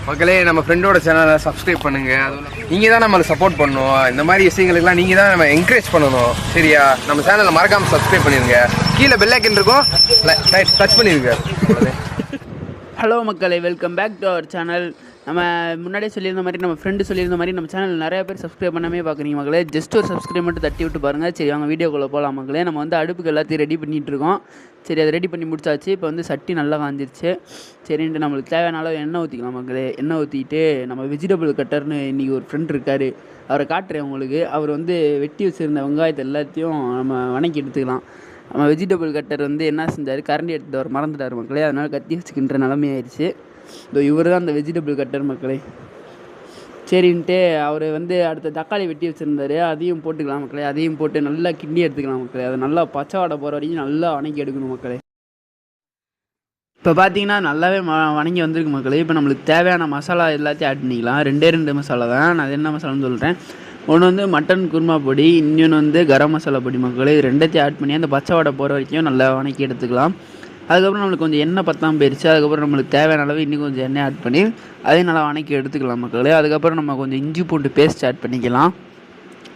மக்களே நம்ம ஃப்ரெண்டோட சேனலை சப்ஸ்கிரைப் பண்ணுங்க. நீங்க தான் நம்மளை சப்போர்ட் பண்ணணும். இந்த மாதிரி விஷயங்களுக்குலாம் நீங்க தான் நம்ம என்கரேஜ் பண்ணணும். சரியா? நம்ம சேனலை மறக்காம சப்ஸ்கிரைப் பண்ணிருங்க. கீழே பெல் ஐக்கன் இருக்கும், டச் பண்ணிருங்க. ஹலோ மக்களே, welcome back to our channel. நம்ம முன்னாடியே சொல்லியிருந்த மாதிரி, நம்ம ஃப்ரெண்டு சொல்லியிருந்த மாதிரி நம்ம சேனல் நிறைய பேர் சப்ஸ்கிரைப் பண்ணாமே பார்க்குறீங்க மக்களே. ஜஸ்ட் ஒரு சப்ஸ்கிரைப் மட்டும் தட்டி விட்டு பாருங்கள். சரி, அவங்க வீடியோக்குள்ளே போகலாம் மக்களே. நம்ம வந்து அடுப்புக்கு எல்லாத்தையும் ரெடி பண்ணிகிட்ருக்கோம். சரி, அதை ரெடி பண்ணி முடிச்சாச்சு. இப்போ வந்து சட்டி நல்லா காஞ்சிருச்சு. சரின்ட்டு நம்மளுக்கு தேவையான அளவு எண்ணெய் ஊற்றிக்கலாம் மக்களே. எண்ணெய் ஊற்றிட்டு நம்ம வெஜிடபிள் கட்டர்னு இன்றைக்கி ஒரு ஃப்ரெண்ட் இருக்கார், அவரை காட்டுறேன் உங்களுக்கு. அவர் வந்து வெட்டி வச்சுருந்த வெங்காயத்தை எல்லாத்தையும் நம்ம வணக்கி எடுத்துக்கலாம். நம்ம வெஜிடபிள் கட்டர் வந்து என்ன செஞ்சார், கரண்டி எடுத்துகிட்டு அவர் மறந்துட்டார் மக்களே. அதனால் கத்தி வச்சுக்கின்ற நிலமையாயிருச்சு. இதோ இவர் தான் அந்த வெஜிடபிள் கட்டர் மக்களே. சரின்ட்டு அவர் வந்து அடுத்த தக்காளி வெட்டி வச்சுருந்தார், அதையும் போட்டுக்கலாம் மக்களே. அதையும் போட்டு நல்லா கிண்டி எடுத்துக்கலாம் மக்களே. அதை நல்லா பச்சை வாடை போகிற வரைக்கும் நல்லா வணக்கி எடுக்கணும் மக்களே. இப்போ பார்த்தீங்கன்னா நல்லாவே வணங்கி வந்திருக்கு மக்களே. இப்போ நம்மளுக்கு தேவையான மசாலா எல்லாத்தையும் ஆட் பண்ணிக்கலாம். ரெண்டு மசாலா தான். நான் அது என்ன மசாலான்னு சொல்கிறேன். ஒன்று வந்து மட்டன் குருமா பொடி, இன்னொன்று வந்து கரம் மசாலா பொடி மக்களே. இது ரெண்டத்தையும் ஆட் பண்ணி அந்த பச்சை வாடை போகிற வரைக்கும் நல்லா வணக்கி எடுத்துக்கலாம். அதுக்கப்புறம் நம்மளுக்கு கொஞ்சம் எண்ணெய் பத்தாமல் போயிடுச்சு. அதுக்கப்புறம் நம்மளுக்கு தேவையான அளவு இன்னும் கொஞ்சம் எண்ணெய் ஆட் பண்ணி அதையும் நல்லா வணக்கி எடுத்துக்கலாம் மக்களே. அதுக்கப்புறம் நம்ம கொஞ்சம் இஞ்சி பூண்டு பேஸ்ட் ஆட் பண்ணிக்கலாம்.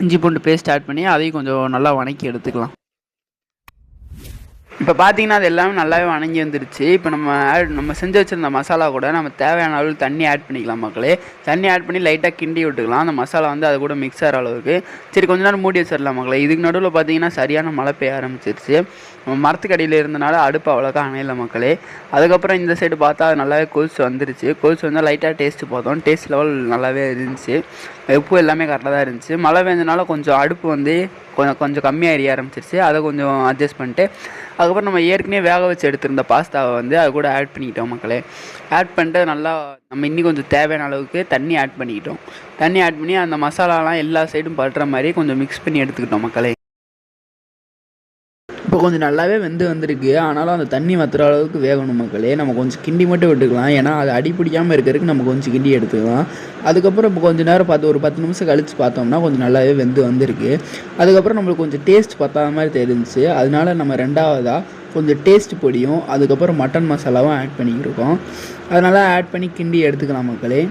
இஞ்சி பூண்டு பேஸ்ட் ஆட் பண்ணி அதையும் கொஞ்சம் நல்லா வணக்கி எடுத்துக்கலாம். இப்போ பார்த்தீங்கன்னா அது எல்லாமே நல்லாவே வணங்கி வந்துருச்சு. இப்போ நம்ம செஞ்சு வச்சுருந்த மசாலா கூட நம்ம தேவையான அளவு தண்ணி ஆட் பண்ணிக்கலாம் மக்களே. தண்ணி ஆட் பண்ணி லைட்டாக கிண்டி விட்டுக்கலாம். அந்த மசாலா வந்து அது கூட மிக்ஸ் ஆகிற அளவுக்கு. சரி, கொஞ்ச நேரம் மூடி வச்சிடலாம் மக்களே. இதுக்கு நடுவில் பார்த்தீங்கன்னா சரியான மழை பெய்ய ஆரம்பிச்சிருச்சு. நம்ம மரத்துக்கடியில் இருந்தனால அடுப்பு அவ்வளோக்கா அணையில மக்களே. அதுக்கப்புறம் இந்த சைடு பார்த்தா அது நல்லாவே கொதிச்சு வந்துருச்சு. கொதிச்சு வந்தால் லைட்டாக டேஸ்ட்டு பார்த்தோம். டேஸ்ட் லெவல் நல்லாவே இருந்துச்சு. உப்பு எல்லாமே கரெக்டாக தான் இருந்துச்சு. மழை பெஞ்சனால கொஞ்சம் அடுப்பு வந்து கொஞ்சம் கம்மியாக எரிய ஆரம்பிச்சிருச்சு. அதை கொஞ்சம் அட்ஜஸ்ட் பண்ணிட்டு அதுக்கப்புறம் நம்ம ஏற்கனவே வேக வச்சு எடுத்திருந்த பாஸ்தாவை வந்து அது கூட ஆட் பண்ணிக்கிட்டோம் மக்களே. ஆட் பண்ணிட்டு நல்லா நம்ம இன்னும் கொஞ்சம் தேவையான அளவுக்கு தண்ணி ஆட் பண்ணிக்கிட்டோம். தண்ணி ஆட் பண்ணி அந்த மசாலாலாம் எல்லா சைடும் படுற மாதிரி கொஞ்சம் மிக்ஸ் பண்ணி எடுத்துக்கிட்டோம் மக்களே. இப்போ கொஞ்சம் நல்லாவே வெந்து வந்திருக்கு. ஆனாலும் அந்த தண்ணி வத்துற அளவுக்கு வேகணும் மக்களே. நம்ம கொஞ்சம் கிண்டி மட்டும் விட்டுக்கலாம். ஏன்னா அது அடி பிடிக்காமல் இருக்கிறதுக்கு நம்ம கொஞ்சம் கிண்டி எடுத்துக்கலாம். அதுக்கப்புறம் இப்போ கொஞ்சம் நேரம் பார்த்து ஒரு 10 நிமிஷம் கழித்து பார்த்தோம்னா கொஞ்சம் நல்லாவே வெந்து வந்திருக்கு. அதுக்கப்புறம் நம்மளுக்கு கொஞ்சம் டேஸ்ட் பத்தாத மாதிரி தெரிஞ்சிச்சு. அதனால நம்ம ரெண்டாவதாக கொஞ்சம் டேஸ்ட் பொடியும் அதுக்கப்புறம் மட்டன் மசாலாவும் ஆட் பண்ணிக்கிருக்கோம். அதனால் ஆட் பண்ணி கிண்டி எடுத்துக்கலாம் மக்களே.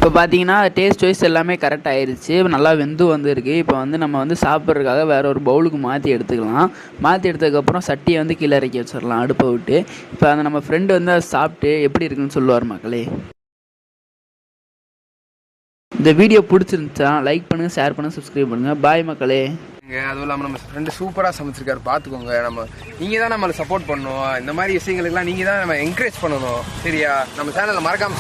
இப்போ பார்த்தீங்கன்னா டேஸ்ட் வைஸ் எல்லாமே கரெக்ட் ஆயிடுச்சு. நல்லா வெந்து வந்துருக்கு. இப்போ வந்து நம்ம வந்து சாப்பிட்றதுக்காக வேறு ஒரு பவுலுக்கு மாற்றி எடுத்துக்கலாம். மாற்றி எடுத்ததுக்கப்புறம் சட்டியை வந்து கீழே இறக்கி வச்சிடலாம் அடுப்பை விட்டு. இப்போ அந்த நம்ம ஃப்ரெண்டு வந்து அதை சாப்பிட்டு எப்படி இருக்குன்னு சொல்லுவார் மக்களே. இந்த வீடியோ பிடிச்சிருந்துச்சா லைக் பண்ணுங்கள், ஷேர் பண்ணுங்கள், சப்ஸ்கிரைப் பண்ணுங்கள். பாய் மக்களே. அதுவும் இல்லாமல் நம்ம ஃப்ரெண்டு சூப்பராக சமைச்சிருக்காரு, பார்த்துக்கோங்க. நீங்கள் தான் நம்மளை சப்போர்ட் பண்ணணும். இந்த மாதிரி விஷயங்களுக்குலாம் நீங்கள் தான் நம்ம என்கரேஜ் பண்ணணும். சரியா? நம்ம சேனலை மறக்காம